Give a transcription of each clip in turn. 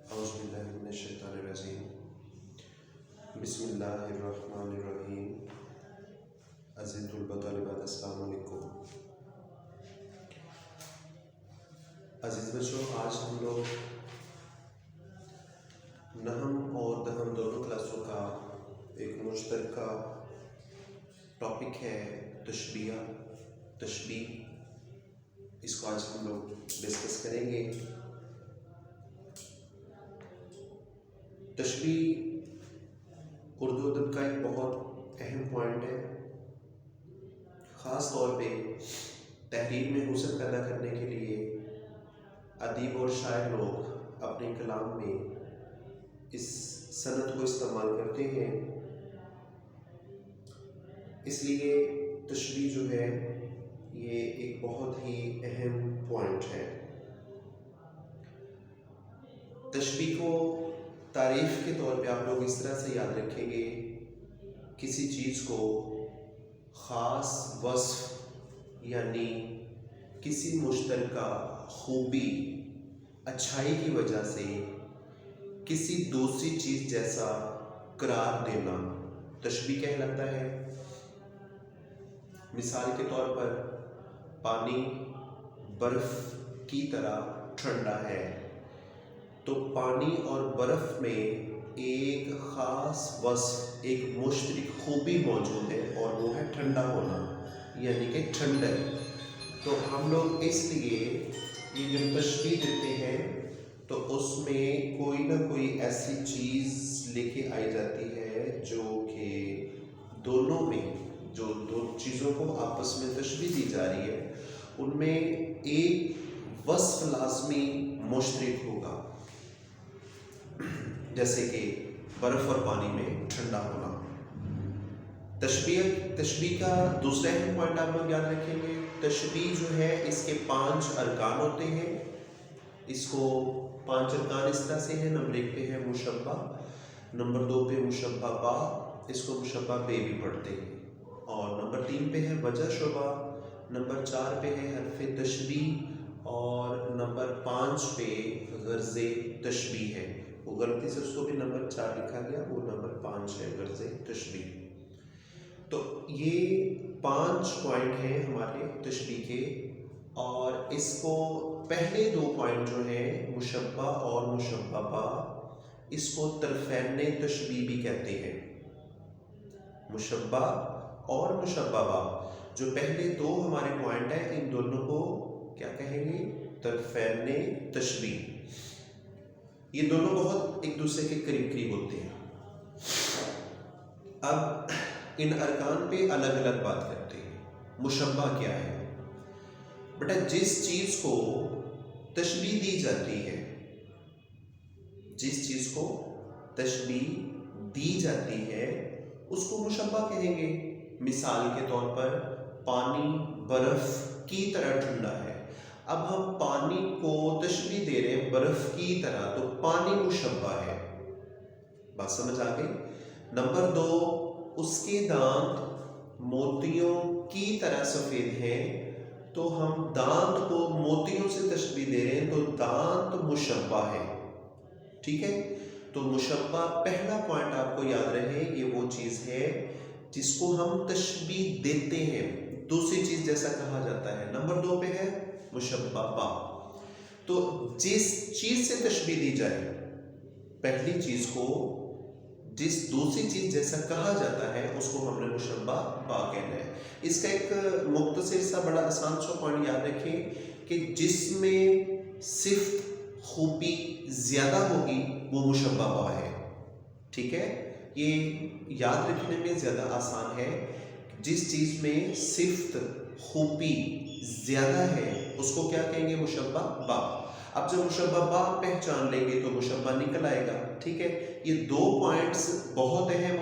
اعوذ باللہ من الشیطان الرجیم بسم اللہ الرحمن الرحیم عزیز طلبہ طالبات السلام علیکم۔ عزیز بچوں، آج ہم لوگ نحم اور دہم دونوں کلاسوں کا ایک مشترکہ ٹاپک ہے تشبیہ۔ اس کو آج ہم لوگ ڈسکس کریں گے۔ تشبیہ اردو ادب کا ایک بہت اہم پوائنٹ ہے، خاص طور پہ تحریر میں حسن پیدا کرنے کے لیے ادیب اور شاعر لوگ اپنے کلام میں اس صنعت کو استعمال کرتے ہیں۔ اس لیے تشبیہ جو ہے یہ ایک بہت ہی اہم پوائنٹ ہے۔ تشبیہ کو تعریف کے طور پہ آپ لوگ اس طرح سے یاد رکھیں گے، کسی چیز کو خاص وصف یعنی کسی مشترکہ خوبی، اچھائی کی وجہ سے کسی دوسری چیز جیسا قرار دینا تشبیہ کہلاتا ہے۔ مثال کے طور پر پانی برف کی طرح ٹھنڈا ہے، تو پانی اور برف میں ایک خاص وصف، ایک مشترک خوبی موجود ہے اور وہ ہے ٹھنڈا ہونا، یعنی کہ ٹھنڈک۔ تو ہم لوگ اس لیے یہ جب تشبیہ دیتے ہیں تو اس میں کوئی نہ کوئی ایسی چیز لے کے آئی جاتی ہے جو کہ دونوں میں، جو دو چیزوں کو آپس میں تشبیہ دی جا رہی ہے ان میں ایک وصف لازمی مشترک ہوگا، جیسے کہ برف اور پانی میں ٹھنڈا ہونا۔ تشبیہ کا دوسرا اہم پوائنٹ آپ لوگ یاد رکھیں گے، تشبیہ جو ہے اس کے 5 ارکان ہوتے ہیں۔ اس کو 5 ارکان اس طرح سے ہیں، نمبر 1 پہ ہے مشبہ، نمبر 2 پہ مشبہ با، اس کو مشبہ بے بھی پڑھتے ہیں، اور نمبر 3 پہ ہے وجہ شبہ، نمبر 4 پہ ہے حرف تشبیہ، اور نمبر 5 پہ غرض تشبیہ ہے۔ وہ غلطی سے اس کو بھی نمبر 4 لکھا گیا، وہ نمبر 5 ہے غرض تشبیہ۔ تو یہ 5 پوائنٹ ہیں ہمارے تشبیہ کے، اور اس کو پہلے 2 پوائنٹ جو ہیں مشبہ اور مشبہ با، اس کو طرفین تشبیہ بھی کہتے ہیں۔ مشبہ اور مشبہ با جو پہلے 2 ہمارے پوائنٹ ہیں، ان دونوں کو کیا کہیں گے؟ طرفین تشبیہ۔ یہ دونوں بہت ایک دوسرے کے قریب ہوتے ہیں۔ اب ان ارکان پہ الگ الگ بات کرتے ہیں۔ مشبہ کیا ہے؟ بیٹا جس چیز کو تشبیہ دی جاتی ہے، جس چیز کو تشبیہ دی جاتی ہے اس کو مشبہ کہیں گے۔ مثال کے طور پر پانی برف کی طرح ٹھنڈا ہے، اب ہم پانی کو تشبیہ دے رہے ہیں برف کی طرح، تو پانی مشبہ ہے۔ بات سمجھ آ گئی؟ نمبر 2، اس کے دانت موتیوں کی طرح سفید ہیں، تو ہم دانت کو موتیوں سے تشبیہ دے رہے ہیں، تو دانت مشبہ ہے۔ ٹھیک ہے؟ تو مشبہ پہلا پوائنٹ آپ کو یاد رہے، یہ وہ چیز ہے جس کو ہم تشبیہ دیتے ہیں، دوسری چیز جیسا کہا جاتا ہے۔ نمبر 2 پہ ہے مشبہ با۔ تو جس چیز سے تشبیہ دی جائے، پہلی چیز کو جس دوسری چیز جیسا کہا جاتا ہے اس کو ہم نے مشبہ با کہنا ہے۔ اس کا ایک مختصر سا بڑا آسان سا پوائنٹ یاد رکھیں کہ جس میں صفت خوبی زیادہ ہوگی وہ مشبہ با ہے۔ ٹھیک ہے؟ یہ یاد رکھنے میں زیادہ آسان ہے، جس چیز میں صفت خوبی زیادہ ہے اس کو کیا کہیں گے؟ مشبہ با۔ اب جب مشبہ با پہچان لیں گے تو مشبہ نکل آئے گا۔ ٹھیک ہے؟ یہ 2 پوائنٹس بہت اہم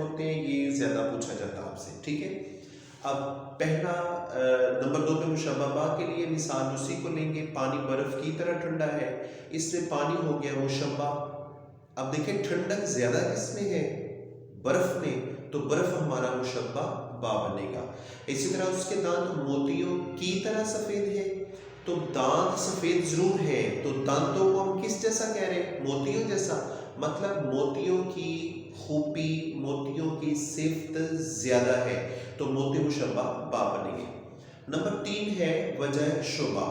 ہوتے ہیں، یہ زیادہ پوچھا جاتا ہے آپ سے۔ ٹھیک ہے؟ اب پہلا نمبر 2 پہ مشبہ با کے لیے مثال اسی کو لیں گے، پانی برف کی طرح ٹھنڈا ہے، اس میں پانی ہو گیا مشبہ۔ اب دیکھیں ٹھنڈک زیادہ کس میں ہے؟ برف میں، تو برف ہمارا مشبہ با بنے گا۔ اسی طرح اس کے دانت موتیوں کی طرح سفید ہے، تو دانت سفید ضرور ہیں، تو دانتوں کو ہم کس جیسا کہہ رہے ہیں؟ موتیوں جیسا، مطلب موتیوں کی خوبی، موتیوں کی صفت زیادہ ہے، تو موتی مشبہ با بنے گے۔ نمبر 3 ہے وجہ شبہ۔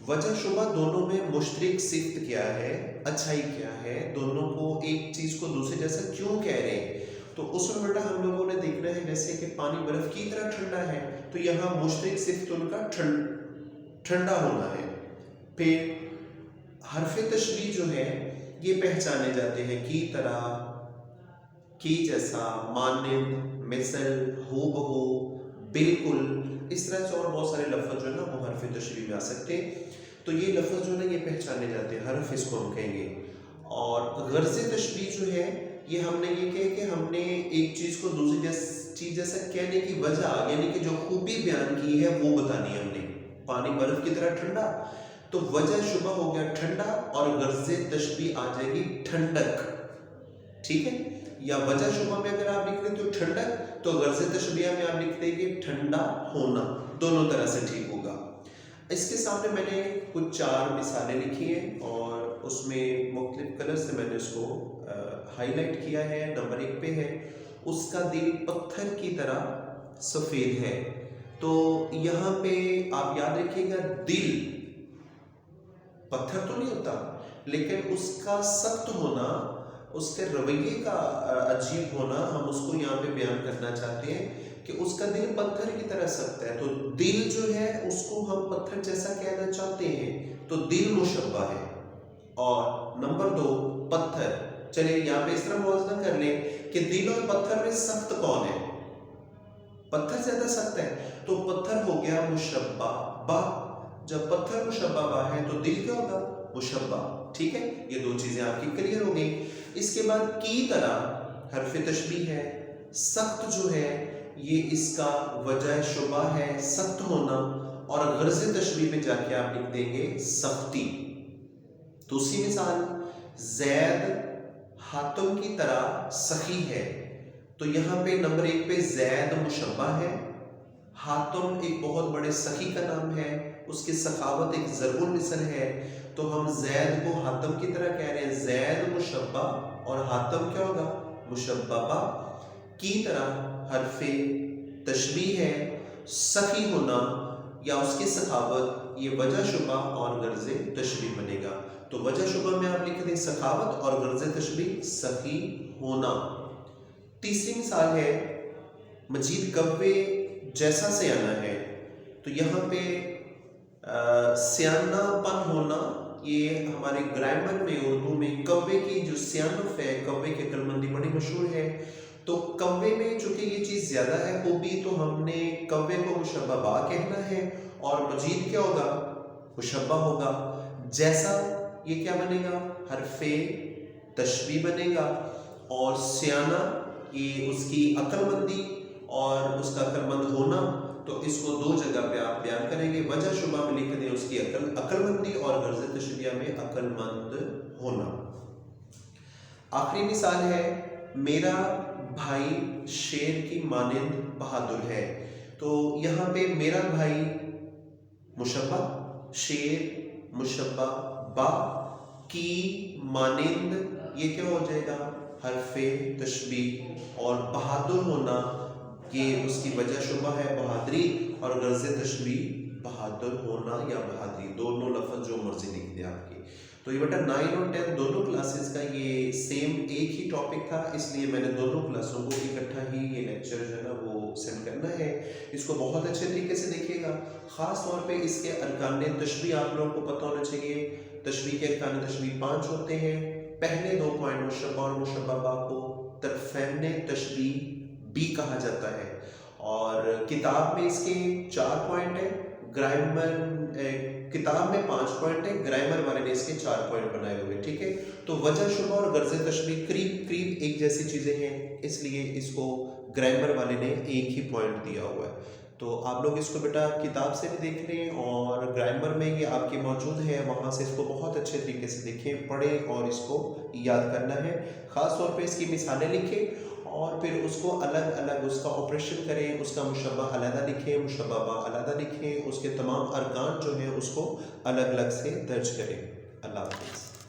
وجہ شبہ دونوں میں مشترک صفت کیا ہے، اچھائی کیا ہے، دونوں کو ایک چیز کو دوسرے جیسا کیوں کہہ رہے ہیں؟ تو اس میں بیٹا ہم لوگوں نے دیکھنا ہے جیسے کہ پانی برف کی طرح ٹھنڈا ہے، تو یہاں مشترک صفت ان کا ٹھنڈا ہونا ہے۔ پھر حرف تشبیہ جو ہے یہ پہچانے جاتے ہیں کی طرح، کی جیسا، مانند، مثل، ہو بہو، بالکل، اس طرح سے اور بہت سارے لفظ جو ہے نا وہ حرف تشبیہ میں آ سکتے ہیں۔ تو یہ لفظ جو ہے نا یہ پہچانے جاتے ہیں، حرف اس کو ہم کہیں گے۔ اور غرض تشبیہ جو ہے یہ ہم نے یہ کہا کہ ہم نے ایک چیز کو دوسری چیز جیسا کہنے کی وجہ، یعنی کہ جو خوبی بیان کی ہے وہ بتانی ہے ہم نے۔ پانی برف کی طرح ٹھنڈا، تو وجہ شبہ ہو گیا ٹھنڈا، اور غرض تشبیہ آ جائے گی ٹھنڈک، ٹھیک ہے؟ یا وجہ شبہ میں اگر آپ لکھ دیں تو ٹھنڈک، تو غرض تشبیہ میں آپ لکھ دیں گے ٹھنڈا ہونا، دونوں طرح سے ٹھیک ہوگا۔ اس کے سامنے میں نے کچھ 4 مثالیں لکھی ہیں اور اس میں مختلف کلر سے میں نے اس کو ہائی لائٹ کیا ہے۔ نمبر 1 پہ ہے اس کا دل پتھر کی طرح سفید ہے، تو یہاں پہ آپ یاد رکھیے گا دل پتھر تو نہیں ہوتا، لیکن اس کا سخت ہونا، اس کے رویے کا عجیب ہونا، ہم اس کو یہاں پہ بیان کرنا چاہتے ہیں کہ اس کا دل پتھر کی طرح سخت ہے، تو دل جو ہے اس کو ہم پتھر جیسا کہنا چاہتے ہیں، تو دل مشبہ ہے۔ اور نمبر 2 پتھر، چلیں یہاں پہ اس طرح موازنہ کر لیں کہ دل اور پتھر میں سخت کون ہے؟ پتھر زیادہ سخت ہے، تو پتھر ہو گیا مشبہ با۔ جب پتھر مشبہ با ہے تو دل کیا ہوگا؟ مشبہ، ٹھیک ہے؟ یہ 2 چیزیں آپ کی کلیئر ہو گئی۔ اس کے بعد کی طرح حرف تشبیہ ہے، سخت جو ہے یہ اس کا وجہ شبہ ہے سخت ہونا، اور غرض تشبیہ میں جا کے آپ لکھ دیں گے سختی۔ دوسری مثال، زید حاتم کی طرح سخی ہے، تو یہاں پہ نمبر 1 پہ زید مشبہ ہے، حاتم ایک بہت بڑے سخی کا نام ہے، اس کی سخاوت ایک ضرب المثل ہے، تو ہم زید کو حاتم کی طرح کہہ رہے ہیں، زید مشبہ اور حاتم کیا ہوگا؟ مشبہ با۔ کی طرح حرف تشبیہ ہے، سخی ہونا یا اس کی سخاوت، یہ وجہ شبہ اور غرض تشبیہ بنے گا، تو وجہ شبہ میں آپ لکھ دیں سخاوت اور غرض تشبیہ سخی ہونا۔ تیسری مثال ہے مجید کوے جیسا سیانہ ہے، تو یہاں پہ سیانہ پن ہونا، یہ ہمارے گرامر میں اردو میں کوے کی جو سیانف ہے، کوے کی عقل مندی بڑی مشہور ہے، تو کوے میں چونکہ یہ چیز زیادہ ہے خوبی، تو ہم نے کوے کو مشبہ با کہنا ہے، اور مجید کیا ہوگا؟ مشبہ ہوگا۔ جیسا یہ کیا بنے گا؟ حرف تشبیہ بنے گا، اور سیانہ یہ اس کی عقل مندی اور اس کا عقل مند ہونا، تو اس کو 2 جگہ پہ آپ بیان کریں گے، وجہ شبہ میں لکھ دیں اس کی عقل مندی، اور غرض تشبیہ میں عقل مند ہونا۔ آخری مثال ہے میرا بھائی شیر کی مانند بہادر ہے، تو یہاں پہ میرا بھائی مشبہ، شیر مشبہ با، کی مانند یہ کیا ہو جائے گا؟ حرف تشبیہ، اور بہادر ہونا یہ اس کی وجہ شبہ ہے بہادری، اور غرض تشبیہ بہادر ہونا یا بہادری، دونوں لفظ جو مرضی لکھ دیں آپ کی۔ تو یہ بیٹا 9 اور 10 دونوں کلاسز کا یہ سیم ایک ہی ٹاپک تھا، اس لیے میں نے دونوں کلاسوں کو اکٹھا ہی یہ لیکچر جو ہے نا وہ سینڈ کرنا ہے۔ اس کو بہت اچھے طریقے سے دیکھیے گا، خاص طور پہ اس کے ارکان تشبیہ آپ لوگوں کو پتہ ہونا چاہیے۔ تشبیہ کے ارکان تشبیہ 5 ہوتے ہیں، پہلے 2 پوائنٹ مشبہ اور مشبہ با کو طرفین تشبیہ بھی کہا جاتا ہے، اور کتاب میں اس کے 4 پوائنٹ ہیں، گرامر کتاب میں 5 پوائنٹ ہیں، گرامر والے نے اس کے 4 پوائنٹ بنائے ہوئے، ٹھیک ہے؟ تو وجہ شبہ اور غرض تشبیہ قریب ایک جیسی چیزیں ہیں، اس لیے اس کو گرامر والے نے ایک ہی پوائنٹ دیا ہوا ہے۔ تو آپ لوگ اس کو بیٹا کتاب سے بھی دیکھ لیں، اور گرامر میں یہ آپ کے موجود ہے، وہاں سے اس کو بہت اچھے طریقے سے دیکھیں، پڑھیں، اور اس کو یاد کرنا ہے۔ خاص طور پہ اس کی مثالیں لکھیں، اور پھر اس کو الگ الگ اس کا آپریشن کریں، اس کا مشبہ علیحدہ لکھیں، مشبہ با علیحدہ لکھیں، اس کے تمام ارکان جو ہیں اس کو الگ الگ سے درج کریں۔ اللہ حافظ۔